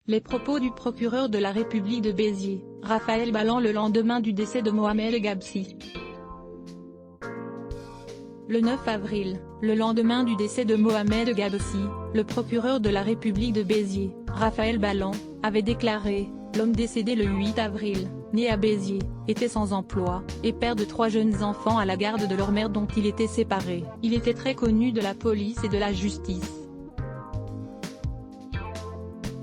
Les propos du procureur de la République de Béziers, Raphaël Balland le lendemain du décès de Mohamed Gabsi. Le 9 avril, le lendemain du décès de Mohamed Gabsi, le procureur de la République de Béziers, Raphaël Balland, avait déclaré « L'homme décédé le 8 avril, né à Béziers, était sans emploi, et père de 3 jeunes enfants à la garde de leur mère dont il était séparé. Il était très connu de la police et de la justice.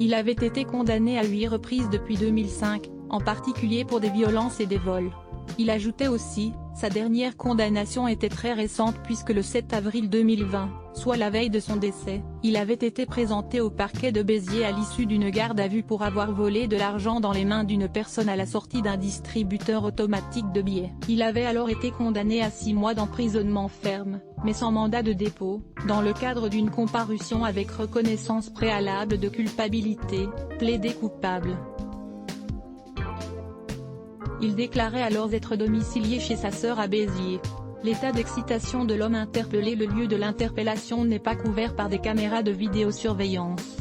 Il avait été condamné à 8 reprises depuis 2005, en particulier pour des violences et des vols. » Il ajoutait aussi, sa dernière condamnation était très récente puisque le 7 avril 2020, soit la veille de son décès, il avait été présenté au parquet de Béziers à l'issue d'une garde à vue pour avoir volé de l'argent dans les mains d'une personne à la sortie d'un distributeur automatique de billets. Il avait alors été condamné à 6 mois d'emprisonnement ferme, mais sans mandat de dépôt, dans le cadre d'une comparution avec reconnaissance préalable de culpabilité, plaidé coupable. Il déclarait alors être domicilié chez sa sœur à Béziers. L'état d'excitation de l'homme interpellé. Le lieu de l'interpellation n'est pas couvert par des caméras de vidéosurveillance.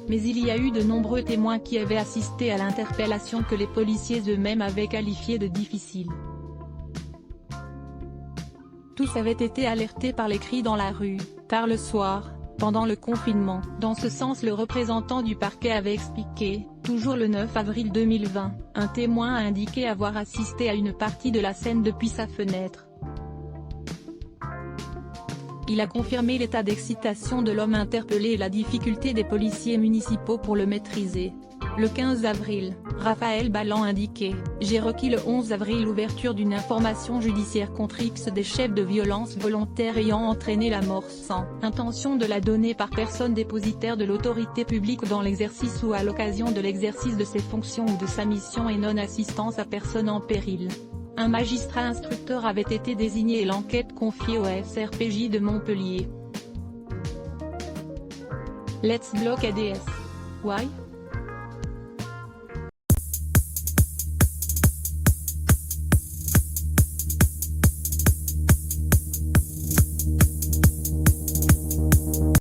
Mais il y a eu de nombreux témoins qui avaient assisté à l'interpellation que les policiers eux-mêmes avaient qualifiée de difficile. Tous avaient été alertés par les cris dans la rue, tard le soir, pendant le confinement. Dans ce sens, le représentant du parquet avait expliqué, toujours le 9 avril 2020, un témoin a indiqué avoir assisté à une partie de la scène depuis sa fenêtre. Il a confirmé l'état d'excitation de l'homme interpellé et la difficulté des policiers municipaux pour le maîtriser. Le 15 avril, Raphaël Balland indiquait « J'ai requis le 11 avril l'ouverture d'une information judiciaire contre X des chefs de violence volontaire ayant entraîné la mort sans intention de la donner par personne dépositaire de l'autorité publique dans l'exercice ou à l'occasion de l'exercice de ses fonctions ou de sa mission et non-assistance à personne en péril ». Un magistrat instructeur avait été désigné et l'enquête confiée au SRPJ de Montpellier. Let's block ADS. Why?